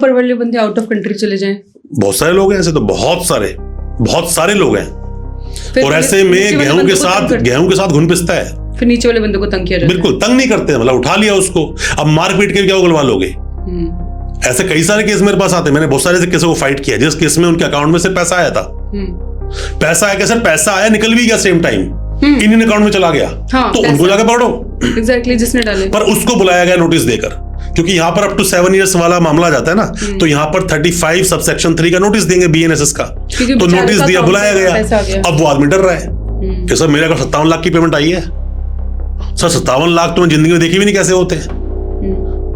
पर वाले बंदे आउट ऑफ कंट्री चले जाएं? बहुत सारे लोग हैं ऐसे, तो बहुत सारे लोग हैं। और ऐसे में गेहूं के साथ घुन पिसता है। फिर नीचे वाले बंदे को तंग किया जाता है? बिल्कुल तंग नहीं करते, मतलब उठा लिया उसको, अब मार पीट के क्या उगलवा लोगे। ऐसे कई सारे केस मेरे पास आते हैं, मैंने बहुत सारे केसों को फाइट किया जिस केस में उनके अकाउंट में से पैसा आया था। पैसा आया, सर पैसा आया निकल भी गया सेम टाइम, इन अकाउंट में चला गया। हाँ, तो उनको जाकर पकड़ो। एग्जैक्टली, जिसने डाले। पर उसको बुलाया गया नोटिस देकर, क्योंकि यहाँ पर अप टू 7 years वाला मामला जाता है ना, तो यहाँ पर 35 सबसेक्शन 3 का नोटिस देंगे BNSS का। तो नोटिस दिया, बुलाया गया। अब वो आदमी डर रहा है कि सर मेरे को 57 लाख की पेमेंट आई है। सर 57 लाख तो मैं जिंदगी में देखे भी नहीं कैसे होते हैं।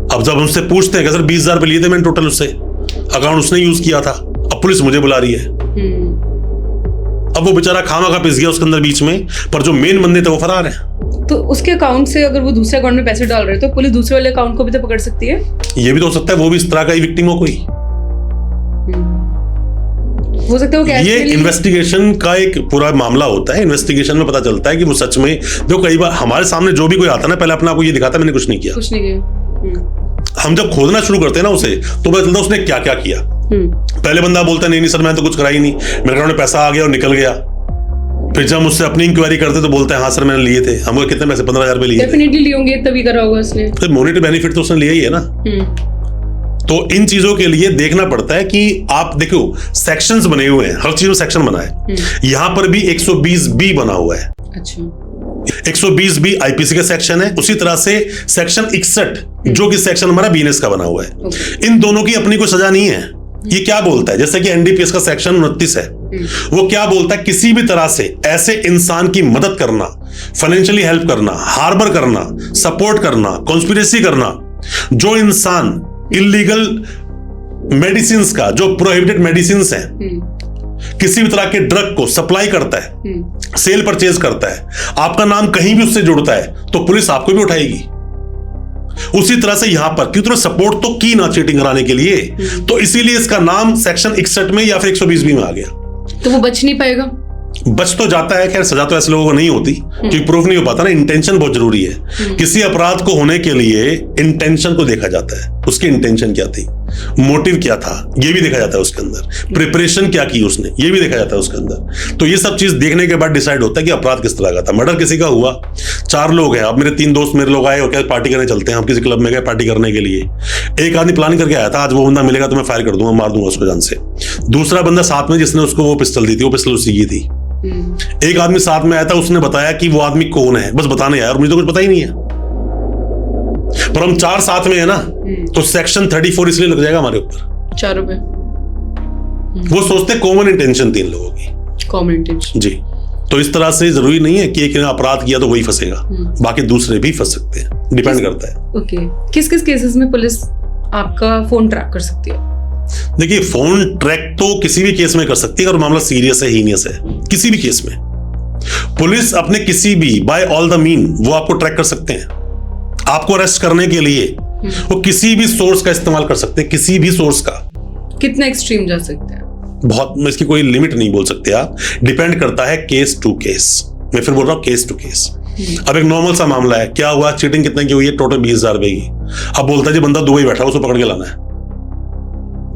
अब जब उनसे पूछते हैं कि सर 20,000 रुपए लिए थे मैंने टोटल, उससे अकाउंट उसने यूज किया था, अब पुलिस मुझे बुला रही है। अब वो बेचारा खामा खा पिस गया उसके अंदर बीच में, पर जो मेन बंदे थे वो फरार हैं। तो उसके अकाउंट से अगर वो दूसरे अकाउंट में पैसे डाल रहे तो पुलिस दूसरे वाले अकाउंट को भी तो पकड़ सकती है। ये भी तो हो सकता है वो भी इस तरह का ही विक्टिम हो कोई। हो सकता है वो कैश। ये इन्वेस्टिगेशन का एक पूरा मामला होता है। इन्वेस्टिगेशन में पता चलता है कि वो सच में, जो कई बार हमारे सामने जो भी कोई आता है ना, पहले अपने आप को ये दिखाता है मैंने कुछ नहीं किया। हम जब खोदना शुरू करते हैं ना उसे, तो पता चलता है उसने क्या क्या किया। पहले बंदा बोलता है नहीं सर मैं तो कुछ करा ही नहीं, मेरे अकाउंट में पैसा आ गया और निकल गया। फिर जब मुझसे अपनी इंक्वायरी करते तो बोलते हैं हाँ सर मैंने लिए थे। हमको कितने पैसे? 15,000 रुपए लिए। डेफिनेटली लिए होंगे, तभी करा होगा उसने। तो मॉनेटरी बेनिफिट तो उसने लिया ही है ना। तो इन चीजों के लिए देखना पड़ता है कि आप देखो सेक्शंस बने हुए हैं, हर चीज में सेक्शन बना है। यहां पर भी 120B बना हुआ है। अच्छा, 120B IPC का सेक्शन है, उसी तरह से सेक्शन 61 जो कि सेक्शन हमारा BNS का बना हुआ है। इन दोनों की अपनी कोई सजा नहीं है। ये क्या बोलता है, जैसे कि NDPS का सेक्शन 29 है, वो क्या बोलता है, किसी भी तरह से ऐसे इंसान की मदद करना, फाइनेंशियली हेल्प करना, हार्बर करना, सपोर्ट करना, कॉन्स्पिरेसी करना, जो इंसान इलीगल मेडिसिन का, जो प्रोहिबिटेड मेडिसिन है, किसी भी तरह के ड्रग को सप्लाई करता है, सेल परचेज करता है, आपका नाम कहीं भी उससे जुड़ता है, तो पुलिस आपको भी उठाएगी। उसी तरह से यहां पर क्योंकि सपोर्ट तो की ना चीटिंग कराने के लिए, तो इसीलिए इसका नाम सेक्शन 61 में या फिर 120B में आ गया। तो वो बच नहीं पाएगा? बच तो जाता है, खैर सजा तो ऐसे लोगों को नहीं होती क्योंकि प्रूफ नहीं हो पाता ना। इंटेंशन बहुत जरूरी है। किसी अपराध को होने के लिए इंटेंशन को देखा जाता है, उसकी इंटेंशन क्या थी, मोटिव क्या था, ये भी देखा जाता है उसके अंदर, प्रिपरेशन क्या की उसने, ये भी देखा जाता है उसके अंदर। तो ये सब चीज देखने के बाद डिसाइड होता है कि अपराध किस तरह का था। मर्डर किसी का हुआ, 4 लोग हैं, अब मेरे 3 दोस्त मेरे लोग आए और क्या पार्टी करने चलते हैं, हम किसी क्लब में गए पार्टी करने के लिए। एक आदमी प्लान करके आया था आज वो बंदा मिलेगा तो मैं फायर कर दूंगा, मार दूंगा उसको जान से। दूसरा बंदा साथ में जिसने उसको वो पिस्टल दी थी, वो पिस्टल उसी की थी। एक आदमी साथ में आया था, उसने बताया कि वो आदमी कौन है, बस बताने आया और मुझे तो कुछ पता ही नहीं है। पर हम 4 साथ में है ना, तो सेक्शन 34 इसलिए लग जाएगा हमारे ऊपर। 4 रुपए। वो सोचते कॉमन इंटेंशन थी इन लोगों की। कॉमन इंटेंशन जी। तो इस तरह से जरूरी नहीं है कि एक ने अपराध किया तो वही फंसेगा, बाकी दूसरे भी फंस सकते हैं, डिपेंड करता है। ओके, किस किस केसेस में पुलिस आपका फोन ट्रैक कर सकती है? देखिए फोन ट्रैक तो किसी भी केस में कर सकती है अगर मामला सीरियस है, हीनियस है। किसी भी केस में पुलिस अपने किसी भी बाय ऑल द मीन वो आपको ट्रैक कर सकते हैं। आपको अरेस्ट करने के लिए वो किसी भी सोर्स का इस्तेमाल कर सकते हैं, किसी भी सोर्स का। कितना एक्सट्रीम जा सकते हैं? बहुत, इसकी कोई लिमिट नहीं बोल सकते आप, डिपेंड करता है केस टू केस। मैं फिर बोल रहा हूं केस टू केस। अब एक नॉर्मल सा मामला है, क्या हुआ, चीटिंग कितने की हुई है, टोटल 20,000 रुपए की। अब बोलता है जी बंदा दुबई बैठा उसको पकड़ के लाना है,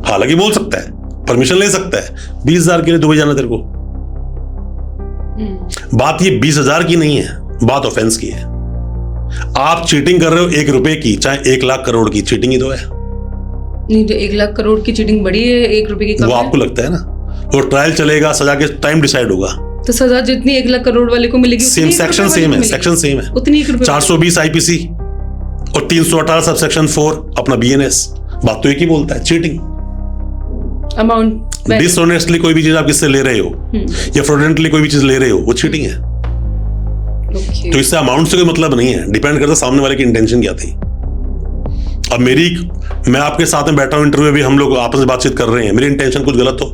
हालांकि बोल सकता है, परमिशन ले सकता है, 20,000 के लिए दुबई जाना तेरे को। बात ये 20,000 की नहीं है, बात ऑफेंस की है। आप चीटिंग कर रहे हो 1 रुपए की, चाहे 1 लाख करोड़ की, चीटिंग ही तो है। नहीं तो 1 लाख करोड़ की चीटिंग बड़ी है, 1 रुपए की कम है। वो आपको लगता है ना, वो ट्रायल चलेगा, सजा के टाइम डिसाइड होगा। तो सजा जितनी 1 लाख करोड़ वाले को मिलेगी, सेम सेक्शन सेम है, सेक्शन सेम है, उतनी 1 रुपए। 420 IPC और 318 सब सेक्शन 4 अपना BNS। बात तो एक ही बोलता है, चीटिंग। अमाउंट डिसऑनेस्टली कोई भी चीज आप किससे ले रहे हो या फ्रॉडुलेंटली कोई भी चीज ले रहे हो, वो चीटिंग है। तो इससे अमाउंट से कोई मतलब नहीं है, डिपेंड करता है सामने वाले की इंटेंशन क्या थी। अब मैं आपके साथ में बैठा हूं इंटरव्यू भी, हम लोग आपस में बातचीत कर रहे हैं, मेरी इंटेंशन कुछ गलत हो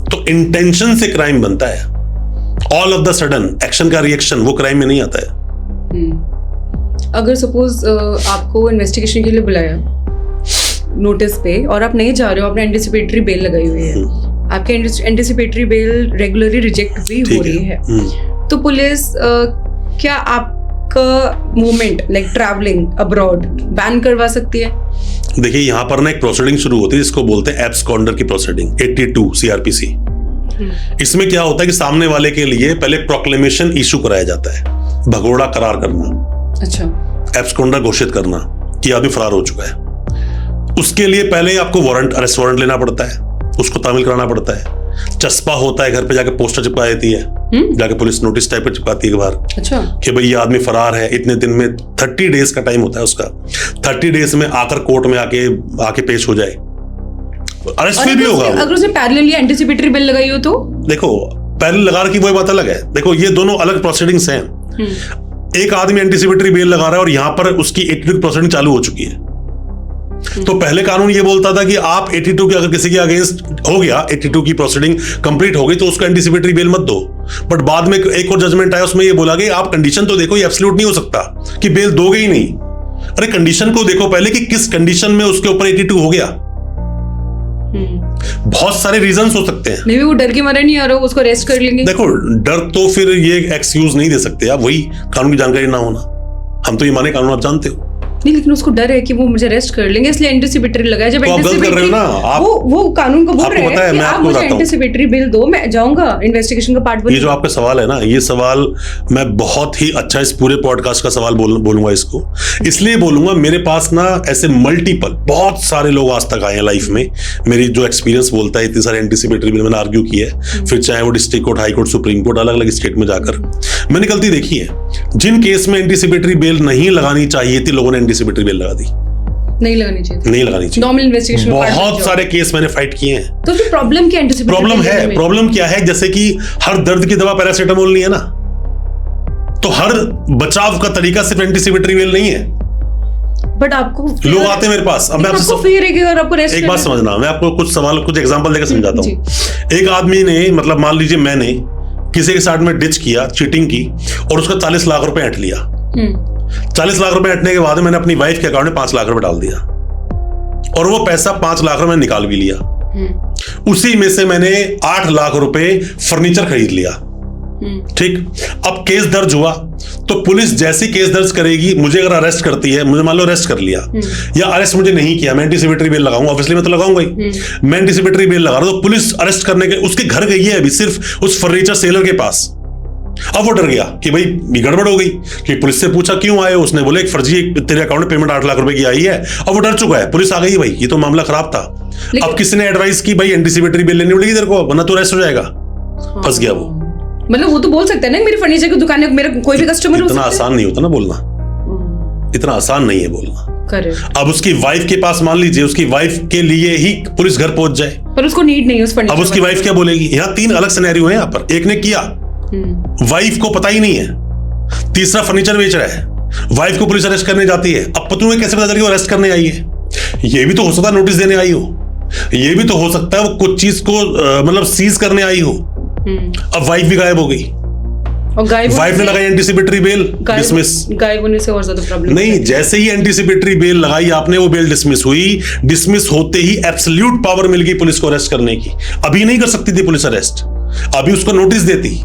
तो इंटेंशन से क्राइम बनता है। All of the sudden action का रिएक्शन वो क्राइम में नहीं आता है। अगर सपोज आपको इन्वेस्टिगेशन के लिए बुलाया नोटिस पे और आप नहीं जा रहे हो, आपने एंटिसिपेटरी बेल लगाई हुई है, आपके एंटिसिपेटरी बेल रेगुलरली रिजेक्ट भी हो रही है, तो पुलिस क्या आप आपका movement like travelling abroad ban करवा सकती है? देखिए यहाँ पर ना एक प्रोसीडिंग शुरू होती है जिसको बोलते हैं एब्सकॉन्डर की प्रोसीडिंग 82 CRPC। इसमें क्या होता है कि सामने वाले के लिए पहले प्रोक्लेमेशन इशू कराया जाता है, भगोड़ा करार करना, अच्छा, एब्सकॉन्डर घोषित करना कि आदमी फरार हो चुका है। उसके लिए पहले आपको वारंट, अरेस्ट वारंट लेना पड़ता है, उसको तामील कराना पड़ता है। चस्पा होता है, घर पे जाके पोस्टर चिपका देती है, जाके पुलिस नोटिस टाइप पर चिपकाती है बाहर, अच्छा, कि भाई ये आदमी फरार है, इतने दिन में 30 डेज का टाइम होता है उसका, 30 डेज में आकर कोर्ट में आके पेश हो जाए, अरेस्ट फिर भी होगा। अगर उसने पैरेलली एंटीसिपेटरी बिल लगाई हो तो देखो पैरेलल लगा की वही बात अलग है। देखो ये दोनों अलग प्रोसीडिंग्स हैं। एक आदमी एंटीसिपेटरी बेल लगा रहा है और यहां पर उसकी 82 प्रोसीडिंग चालू हो चुकी है। तो पहले कानून ये बोलता था कि आप 82 के अगर किसी के अगेंस्ट हो गया, 82 की प्रोसीडिंग कंप्लीट हो गई तो उसको एंटीसिपेटरी बेल मत दो। बट बाद में एक और जजमेंट आया, उसमें ये बोला कि आप कंडीशन तो देखो, ये एब्सोल्यूट नहीं हो सकता कि बेल दोगे ही नहीं। अरे कंडीशन को देखो पहले कि किस कंडीशन में उसके ऊपर 82 हो गया। बहुत सारे रीजंस हो सकते हैं। नहीं, वो डर के मारे नहीं आ रहा, उसको अरेस्ट कर लेंगे। देखो डर तो फिर ये एक्सक्यूज नहीं दे सकते आप, वही कानून की जानकारी ना होना। हम तो ये माने कानून आप जानते हो नहीं, लेकिन उसको डर है कि वो मुझे अरेस्ट कर लेंगे, इसलिए एंटीसिपेटरी लगाया। जब तो आप गलत कर रहे हो ना आप, वो कानून को बोल रहे हैं कि मैं आप आपको मुझे बताता हूं, एंटीसिपेटरी बिल दो, मैं जाऊंगा इन्वेस्टिगेशन का पार्ट बन। ये जो आपका सवाल है ना, ये सवाल मैं बहुत ही अच्छा इस पूरे पॉडकास्ट का सवाल बोलूंगा इसको। इसलिए बोलूंगा, मेरे पास ना ऐसे मल्टीपल बहुत सारे लोग आज तक आए हैं लाइफ में। मेरी जो एक्सपीरियंस बोलता है, इतनी सारे एंटीसिपेटरी बिल मैंने आर्ग्यू किया है, फिर चाहे वो district court, high court, supreme court, अलग अलग स्टेट में जाकर मैंने गलती देखी है। जिन केस में एंटीसिपेटरी बेल नहीं लगानी चाहिए थी, लोगों ने एंटीसिपेटरी बेल लगा दी। नहीं लगानी चाहिए, नहीं लगानी चाहिए। नॉर्मल इन्वेस्टिगेशन बहुत सारे केस मैंने फाइट किए हैं। तो फिर प्रॉब्लम क्या है? प्रॉब्लम है, प्रॉब्लम क्या है, जैसे कि हर दर्द की दवा पैरासीटामोल नहीं है ना, तो हर बचाव का तरीका सिर्फ एंटीसिपेटरी बेल नहीं है। बट आपको लोग आते हैं मेरे पास, अब मैं आपको फिर एक बात समझना, मैं आपको कुछ सवाल, कुछ एग्जांपल देकर समझाता हूं। एक आदमी ने, मतलब मान लीजिए मैंने किसी के साथ में डिच किया, चीटिंग की, और उसका 40 लाख रुपए ऐंठ लिया। 40 लाख रुपए ऐंठने के बाद मैंने अपनी वाइफ के अकाउंट में 5 लाख रुपए डाल दिया, और वो पैसा 5 लाख रुपए निकाल भी लिया। उसी में से मैंने 8 लाख रुपए फर्नीचर खरीद लिया। ठीक, अब केस दर्ज हुआ, तो पुलिस जैसी केस दर्ज करेगी, मुझे अगर अरेस्ट करती है, मुझे मान लो अरेस्ट कर लिया, या अरेस्ट मुझे नहीं किया, मैं एंटीसिपेटरी बेल लगाऊंगा, ऑब्वियसली मैं तो लगाऊंगा ही। मैं एंटीसिपेटरी बेल लगा रहा हूं, तो पुलिस अरेस्ट करने के उसके घर गई है अभी, सिर्फ उस फर्नीचर सेलर के पास। अब वो डर गया कि भाई ये गड़बड़ हो गई, कि पुलिस से पूछा क्यों आए, उसने बोले एक फर्जी तेरे अकाउंट में पेमेंट 8 लाख रुपए की आई है। अब वो डर चुका है, पुलिस आ गई, भाई ये तो मामला खराब था। अब किसी ने एडवाइस की, भाई एंटीसिपेटरी बेल लेनी पड़ेगी तेरे को, वरना तू अरेस्ट हो जाएगा। फंस गया वो। मतलब वो तो बोल सकता है ना, मेरी फर्नीचर की दुकान है, मेरा कोई भी कस्टमर हो सकता है। इतना आसान नहीं होता ना बोलना, इतना आसान नहीं है बोलना। करेक्ट। अब उसकी वाइफ के पास, मान लीजिए उसकी वाइफ के लिए ही पुलिस घर पहुंच जाए, पर उसको नीड नहीं है उस फर्नीचर। अब उसकी वाइफ क्या बोलेगी? यहाँ 3 अलग सिनेरियो हैं यहाँ पर। एक ने किया, वाइफ को पता ही नहीं है, तीसरा फर्नीचर बेच रहा है, वाइफ को पुलिस अरेस्ट करने जाती है। अब तुम्हें कैसे पता चलेगा वो अरेस्ट करने आई है? ये भी तो हो सकता है नोटिस देने आई हो, ये भी तो हो सकता है वो कुछ चीज को मतलब सीज करने आई हो। अब वाइफ भी गायब हो गई, और वाइफ ने लगाई एंटीसिपेटरी बेल, डिसमिस। गायब होने से और ज्यादा प्रॉब्लम नहीं, जैसे ही एंटीसिपेटरी बेल लगाई आपने, वो बेल डिसमिस हुई। डिसमिस होते ही एब्सोल्यूट पावर मिल गई पुलिस को अरेस्ट करने की। अभी नहीं कर सकती थी पुलिस अरेस्ट, अभी उसको नोटिस देती,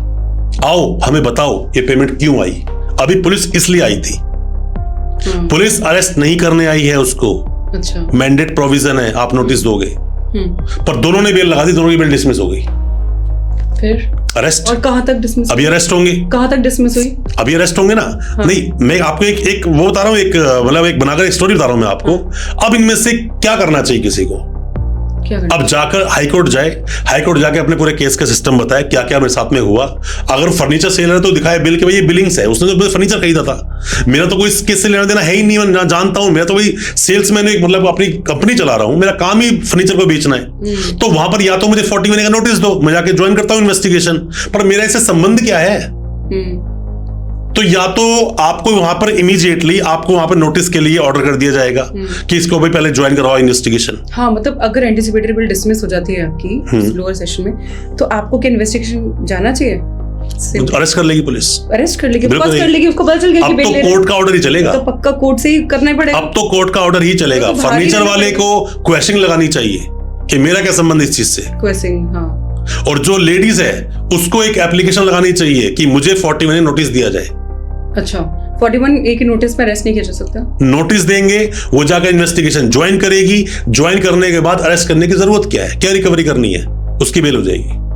आओ हमें बताओ ये पेमेंट क्यों आई। अभी पुलिस इसलिए आई थी, पुलिस अरेस्ट नहीं करने आई है उसको। अच्छा, मैंडेट प्रोविजन है, आप नोटिस दोगे। पर दोनों ने बेल लगा दी, दोनों की बेल डिसमिस हो गई। फिर अरेस्ट। और कहां तक डिसमिस? अभी अरेस्ट होंगे। कहां तक डिसमिस हुई? अभी अरेस्ट होंगे ना। हाँ। नहीं, मैं आपको एक वो बता रहा हूँ, एक मतलब एक बनाकर एक स्टोरी बता रहा हूँ मैं आपको। अब इनमें से क्या करना चाहिए किसी को? अब जाकर हाईकोर्ट जाए, हाईकोर्ट जाके अपने पूरे केस का सिस्टम बताए, क्या क्या मेरे साथ में हुआ। अगर फर्नीचर सेलर है तो दिखाए बिल के भाई ये बिलिंग्स है, उसने तो फर्नीचर खरीदा था, मेरा तो कोई केस से लेना देना है ही नहीं, मैं जानता हूं, मैं तो भाई सेल्समैन, मतलब अपनी कंपनी चला रहा हूं, मेरा काम ही फर्नीचर को बेचना है। तो वहां पर या तो मुझे 40 महीने का नोटिस दो, मैं जाके ज्वाइन करता हूं इन्वेस्टिगेशन, पर मेरा इससे संबंध क्या है? तो या तो आपको वहां पर इमीडिएटली आपको वहां पर नोटिस के लिए ऑर्डर कर दिया जाएगा कि इसको भाई पहले ज्वाइन करवाओ इन्वेस्टिगेशन। हाँ, मतलब अगर एंटीसिपेटरी बिल डिसमिस हो जाती है आपकी लोअर सेशन में, तो आपको क्या इन्वेस्टिगेशन जाना चाहिए? अरेस्ट कर लेगी पुलिस, अरेस्ट कर लेगी, कर लेगी, उसको पता चल गया कि अब तो कोर्ट का ऑर्डर ही चलेगा, तो पक्का कोर्ट से ही करना पड़ेगा। अब तो कोर्ट का ऑर्डर ही चलेगा। फर्नीचर वाले को क्वेश्चनिंग लगानी चाहिए कि मेरा क्या संबंध इस चीज से, क्वेश्चनिंग। हाँ, और जो लेडीज है उसको एक एप्लीकेशन लगानी चाहिए कि मुझे 40 महीने नोटिस दिया जाए। अच्छा, 41A के नोटिस पर अरेस्ट नहीं किया जा सकता? नोटिस देंगे, वो जाकर इन्वेस्टिगेशन ज्वाइन करेगी, ज्वाइन करने के बाद अरेस्ट करने की जरूरत क्या है, क्या रिकवरी करनी है, उसकी बेल हो जाएगी।